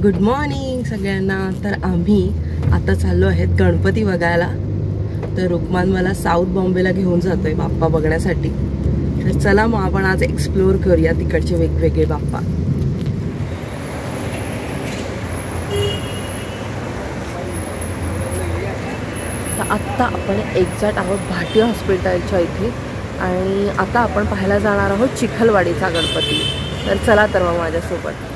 Good morning सगळ्यांना। तर आम्ही आता चाललो आहेत गणपती बघायला। तर रुक्मान मला साऊथ बॉम्बेला घेऊन जातोय बाप्पा बघण्यासाठी। तर चला मग आपण आज एक्सप्लोर करूया तिकडचे वेगवेगळे बाप्पा। तर आत्ता आपण एक्झॅक्ट आहोत भाटी हॉस्पिटलच्या इथे आणि आता आपण पाहायला जाणार आहोत चिखलवाडीचा गणपती। तर चला तर मग माझ्यासोबत।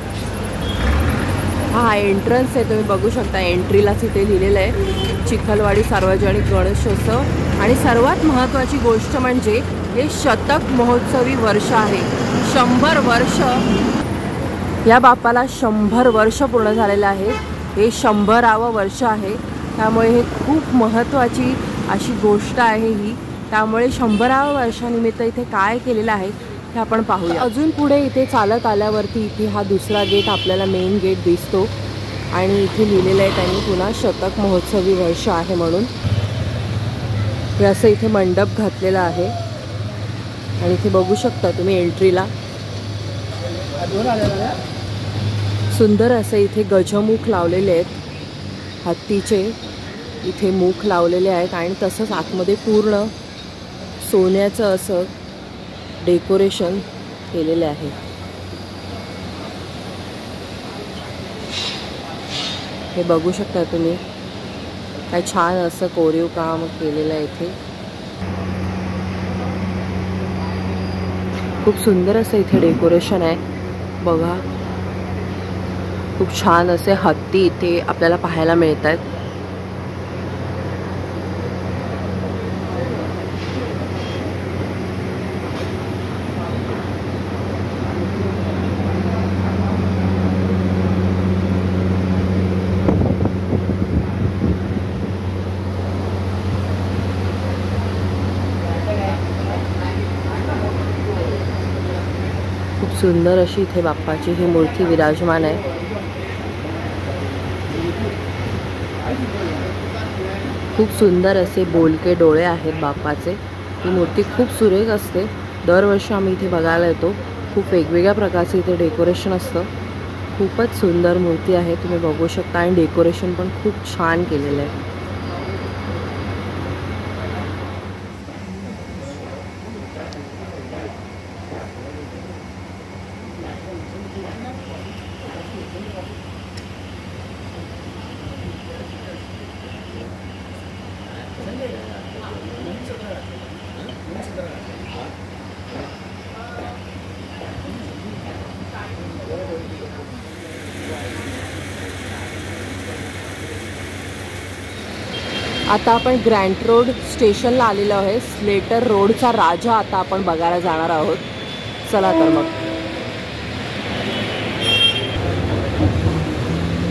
हा एंट्रन्स आहे, तुम्ही बघू शकता। एंट्रीलाच इथे लिहिलेलं आहे चिखलवाडी सार्वजनिक गणेशोत्सव। आणि सर्वात महत्त्वाची गोष्ट म्हणजे हे शतक महोत्सवी वर्ष आहे। 100 वर्ष या बाप्पाला 100 वर्ष पूर्ण झालेलं आहे। हे 100वे वर्ष आहे, त्यामुळे हे खूप महत्त्वाची अशी गोष्ट आहे ही। त्यामुळे 100व्या वर्षानिमित्त इथे काय केलेलं आहे हे आपण पाहूया। अजून पुढे इथे चालत आल्यावरती इथे हा दुसरा गेट आपल्याला मेन गेट दिसतो आणि इथे लिहिलेलं आहे त्यांनी पुन्हा शतक महोत्सवी वर्ष आहे म्हणून। हे असं इथे मंडप घातलेला आहे आणि इथे बघू शकता तुम्ही एंट्रीला सुंदर असे इथे गजमुख लावलेले आहेत, हत्तीचे इथे मुख लावलेले आहेत आणि तसंच आतमध्ये पूर्ण सोन्याचं असं डेकोरेशन केलेले आहे। हे बघू शकता तुम्ही, काय छान असं कोरीव काम केलेलं आहे इथे। खूप सुंदर असं इथे डेकोरेशन आहे बघा। खूप छान असे हत्ती इथे आपल्याला पाहायला मिळतात। खूप सुंदर अशी इथे बाप्पाची ही मूर्ती विराजमान आहे। खूप सुंदर असे बोलके डोळे आहेत बाप्पाचे। ही मूर्ती खूप सुरेख असते। दरवर्षी आम्ही इथे बघायला येतो। खूप वेगवेगळ्या प्रकारचे इथे डेकोरेशन असतं। खूपच सुंदर मूर्ती आहे, तुम्ही बघू शकता आणि डेकोरेशन पण खूप छान केलेलं आहे। आता आपण ग्रँट रोड स्टेशनला आलेलो आहे। स्लेटर रोडचा राजा आता आपण बघायला जाणार आहोत। चला तर मग।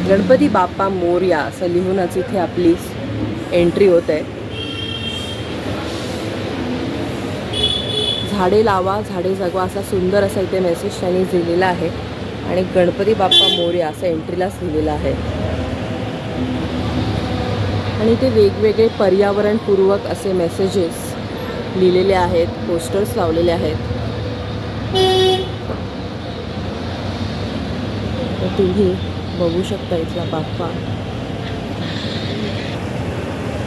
गणपती बाप्पा मोरया असं लिहूनच इथे आपली एंट्री होत आहे। झाडे लावा झाडे जगवा असा सुंदर असा इथे मेसेज त्यांनी दिलेला आहे आणि गणपती बाप्पा मोरया असं एंट्रीलाच लिहिलेलं आहे। आणि ते वेगवेगळे पर्यावरणपूर्वक असे मेसेजेस लिहिलेले आहेत, पोस्टर्स लावलेले आहेत। तर तुम्ही बघू शकता इथला बाप्पा।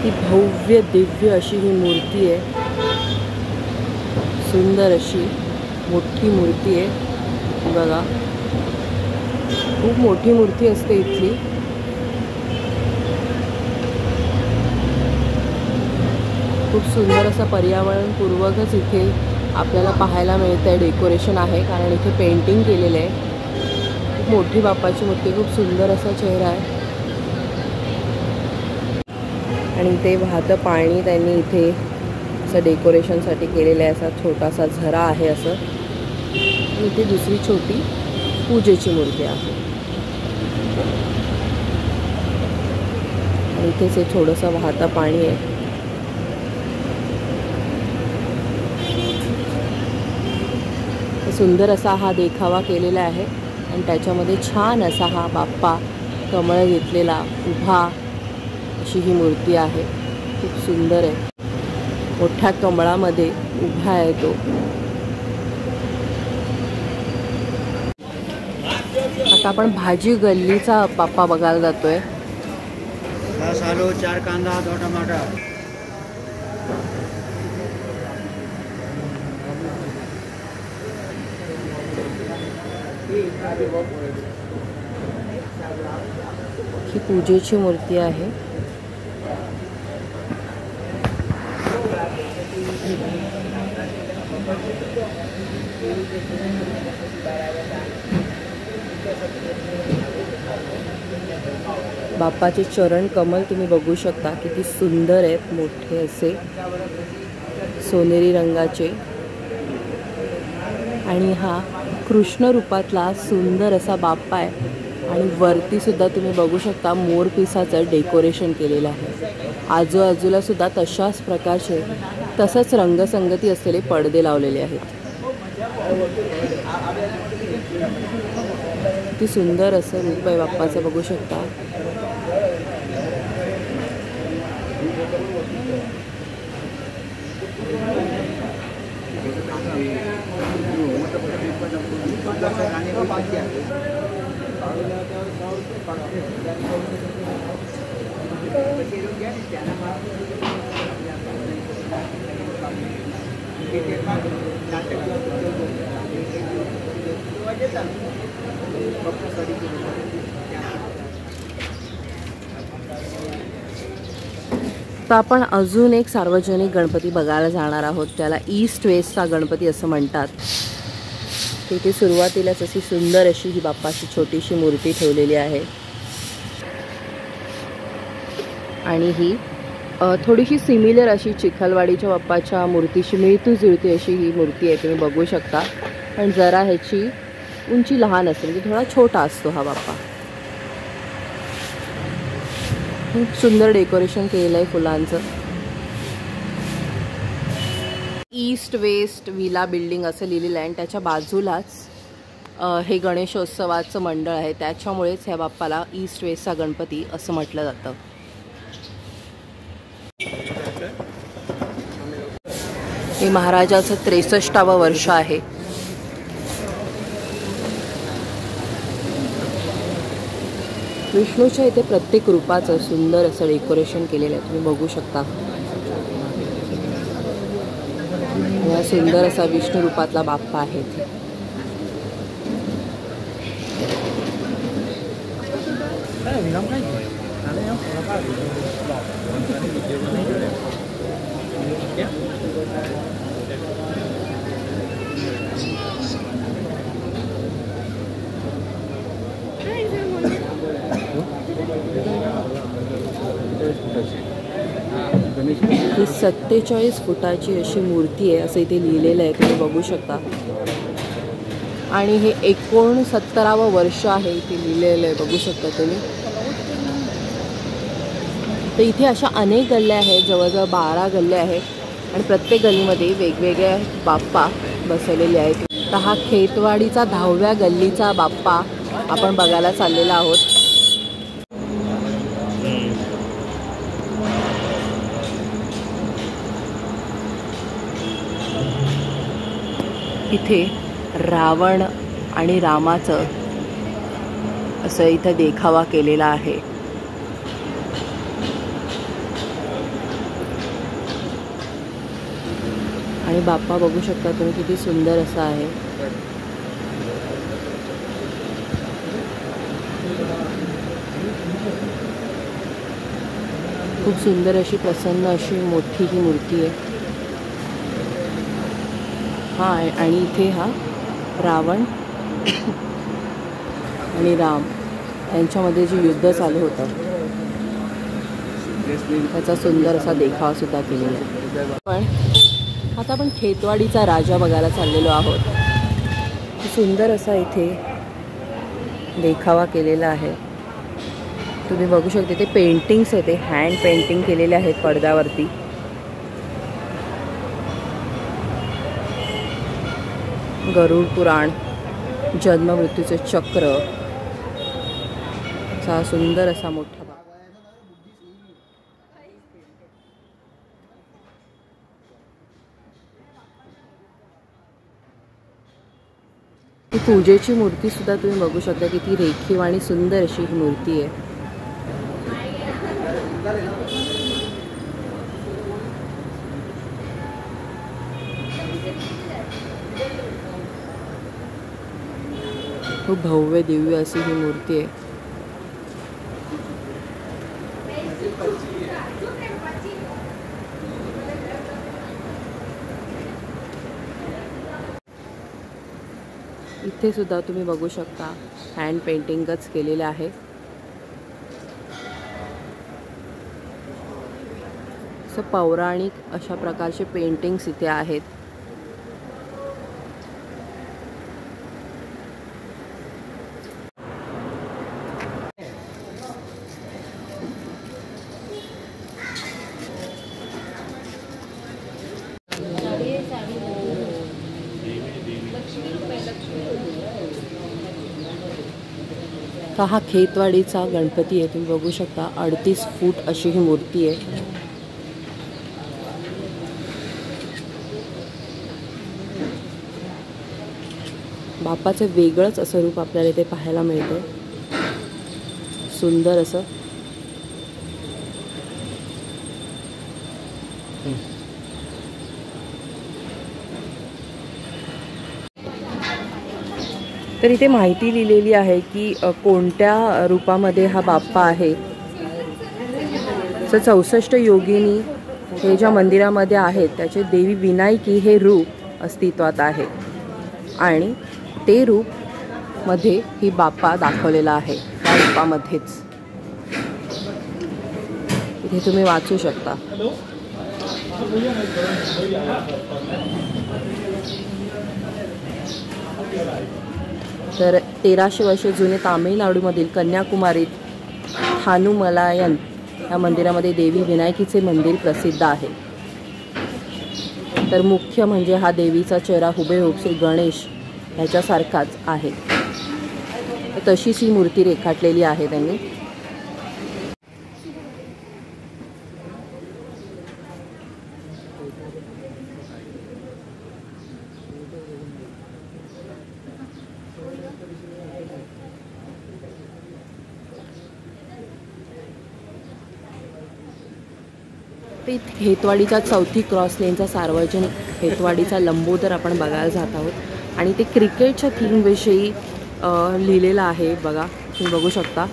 ती भव्य दिव्य अशी ही मूर्ती आहे। सुंदर अशी मोठी मूर्ती आहे बघा। खूप मोठी मूर्ती असते इथली। खूप सुंदर असं पर्यावरणपूर्वकच इथे आपल्याला पाहायला मिळतं आहे। डेकोरेशन आहे कारण इथे पेंटिंग केलेलं आहे। खूप मोठी बाप्पाची मूर्ती, खूप सुंदर असा चेहरा आहे आणि इथे वाहतं पाणी त्यांनी इथे असं डेकोरेशनसाठी केलेलं आहे। असा छोटासा झरा आहे असं। आणि इथे दुसरी छोटी पूजेची मूर्ती आहे आणि इथेच हे थोडंसं वाहतं पाणी आहे। सुंदर असा हा देखावा केलेला आहे आणि त्याच्यामध्ये छान असा हा बाप्पा कमळ घेतलेला उभा अशी ही मूर्ती आहे। खूप सुंदर आहे। मोठ्या कमळामध्ये उभा आहे तो। आता आपण भाजी गल्लीचा बाप्पा बघायला जातोय. 10 आलू, 4 कांदा, 2 टमाटर. ही पूजेची मूर्ती आहे. बाप्पाचे चरण कमल तुम्ही बघू शकता, किती सुंदर आहेत, मोठे असे सोनेरी रंगाचे. आणि हा कृष्ण रूपातला सुंदर असा बाप्पा आहे. आणि वरती सुद्धा तुम्ही बघू शकता मोरपिसाचं डेकोरेशन केलेलं आहे. आजूबाजूला सुद्धा तशाच प्रकारचे तसंच रंगसंगती असलेले पडदे लावलेले आहेत. किती सुंदर असं रूप आहे बाप्पाचं बघू शकता. तर आपण अजून एक सार्वजनिक गणपती बघायला जाणार आहोत, त्याला ईस्ट वेस्टचा गणपती असं म्हणतात. तिथे सुरुवातीलाच अशी सुंदर अशी ही बाप्पाची छोटीशी मूर्ती ठेवलेली आहे. आणि ही थोडीशी सिमिलर अशी चिखलवाडीच्या बाप्पाच्या मूर्तीशी मिळती जुळती अशी ही मूर्ती आहे, तुम्ही बघू शकता. पण जरा ह्याची उंची लहान असते, म्हणजे थोडा छोटा असतो हा बाप्पा. खूप सुंदर डेकोरेशन केलेलं आहे फुलांचं. ईस्ट वेस्ट विला बिल्डिंग असं लिहिलेलं आहे आणि त्याच्या बाजूलाच हे गणेशोत्सवाचं मंडळ आहे, त्याच्यामुळेच ह्या बाप्पाला ईस्ट वेस्टचा गणपती असं म्हटलं जातं. हे महाराजाचं 63वे वर्ष आहे. विष्णूच्या इथे प्रत्येक रूपाचं सुंदर असं डेकोरेशन केलेलं आहे, तुम्ही बघू शकता. हा सुंदर असा विष्णू रूपातला बाप्पा आहे. ही 47 फुटाची अशी मूर्ती आहे असं इथे लिहिलेलं आहे, तुम्ही बघू शकता. आणि हे 69वे वर्ष आहे इथे लिहिलेलं आहे, बघू शकता तुम्ही. तर इथे अशा अनेक गल्ल्या आहेत, जवळजवळ 12 गल्ल्या आहेत आणि प्रत्येक गल्लीमध्ये वेगवेगळे बाप्पा बसवलेले आहेत. तर हा खेतवाडीचा 10व्या गल्लीचा बाप्पा आपण बघायला चाललेला आहोत. इथे रावण आणि रामाचं असं इथं देखावा केलेला आहे. आणि बाप्पा बघू शकता तुम्ही किती सुंदर असा आहे. खूप सुंदर अशी प्रसन्न अशी मोठी ही मूर्ती आहे. हा आणि इथे हा रावण आणि राम यांच्यामध्ये जे युद्ध चालू होतं त्याचा सुंदर असा देखावा सुद्धा केलेला आहे. पण आता आपण खेतवाडीचा राजा बघायला चाललेलो आहोत. सुंदर असा इथे देखावा केलेला आहे, तुम्ही बघू शकता. ते पेंटिंग्स आहेत, ते हँड पेंटिंग केलेले आहेत पडद्यावरती. गरुड पुराण, जन्म मृत्यूचे चक्र, असा सुंदर असा मोठा ही पूजेची मूर्ती सुद्धा तुम्ही बघू शकता, किती रेखीव आणि सुंदर अशी ही मूर्ती आहे. खूप भव्य दिव्य अशी ही मूर्ती आहे. इथे सुद्धा तुम्ही बघू शकता हँड पेंटिंगच केलेलं आहे. असं पौराणिक अशा प्रकारचे पेंटिंग्स इथे आहेत. तर हा खेतवाडीचा गणपती आहे. तुम्ही बघू शकता 38 फूट अशी ही मूर्ती आहे. बाप्पाचं वेगळंच असं रूप आपल्याला इथे पाहायला मिळतं. सुंदर असं. तर इथे माहिती लिहिलेली आहे की कोणत्या रूपामध्ये हा बाप्पा आहे. 64 योगिनी हे ज्या मंदिरामध्ये आहेत त्याचे देवी विनायकी हे रूप अस्तित्वात आहे आणि ते रूप मध्ये ही बाप्पा दाखवलेला आहे. त्या रूपामध्येच इथे तुम्ही वाचू शकता. तर 1300 वर्षे जुने तामिळनाडूमधील कन्याकुमारीत थानुमलायन या मंदिरामध्ये देवी विनायकीचे मंदिर प्रसिद्ध आहे. तर मुख्य म्हणजे हा देवीचा चेहरा हुबेहूब श्री गणेश ह्याच्यासारखाच आहे. तशीच ही मूर्ती रेखाटलेली आहे त्यांनी. ते खेतवाडीचा 4थी क्रॉस लेनचा सार्वजनिक खेतवाडीचा लंबोदर आपण बघायला जात आहोत आणि ते क्रिकेटच्या थीमविषयी लिहिलेलं आहे. बघा तुम्ही बघू शकता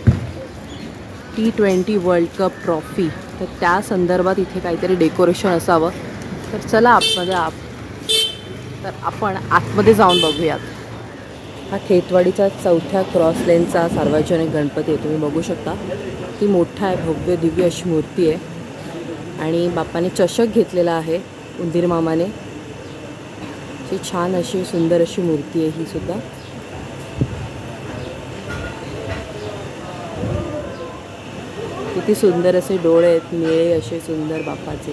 T20 वर्ल्ड कप ट्रॉफी. तर त्या संदर्भात इथे काहीतरी डेकोरेशन असावं. तर चला आपण आतमध्ये जाऊन बघूयात. हा खेतवाडीचा 4थ्या क्रॉस लेनचा सार्वजनिक गणपती आहे. तुम्ही बघू शकता ती मोठा आहे, भव्य दिव्य अशी मूर्ती आहे आणि बाप्पाने चषक घेतलेला आहे उंदीर मामाने. ही छान अशी सुंदर अशी मूर्ती आहे ही सुद्धा. किती सुंदर असे डोळे आहेत, निळे असे सुंदर बाप्पाचे.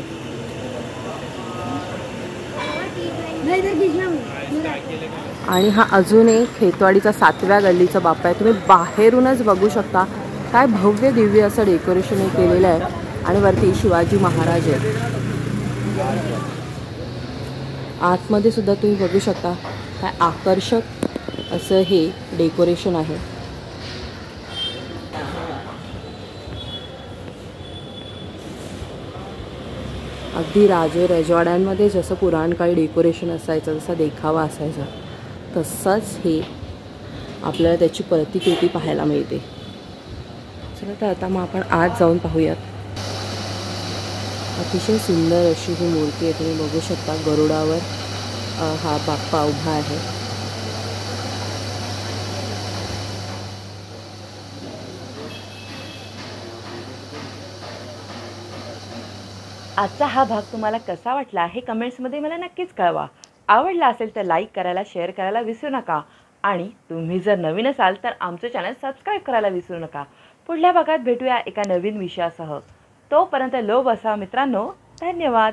आणि हा अजून एक खेतवाडीचा 7व्या गल्लीचा बाप्पा आहे. तुम्ही बाहेरूनच बघू शकता काय भव्य दिव्य असं डेकोरेशन केलेलं आहे आणि वरती शिवाजी महाराज आहेत. आतमध्ये सुद्धा तुम्ही बघू शकता काय आकर्षक असं हे डेकोरेशन आहे. अगदी राजवाड्यांमध्ये जसं पुराणकाळी डेकोरेशन असायचं, जसा देखावा असायचा, तसाच हे आपल्याला त्याची प्रतिकृती पाहायला मिळते. चला तर आता मग आपण आत जाऊन पाहूयात. अतिशय सुंदर अशी ही मूर्ती आहे. तुम्ही बघू शकता गरुडावर हा बाप्पा उभा आहे. आजचा हा भाग तुम्हाला कसा वाटला हे कमेंट्समध्ये मला नक्कीच कळवा. आवडला असेल तर लाईक करायला, शेअर करायला विसरू नका आणि तुम्ही जर नवीन असाल तर आमचं चॅनल सबस्क्राईब करायला विसरू नका. पुढल्या भागात भेटूया एका नवीन विषयासह. तोपर्यंत लो बसा मित्रांनो. धन्यवाद.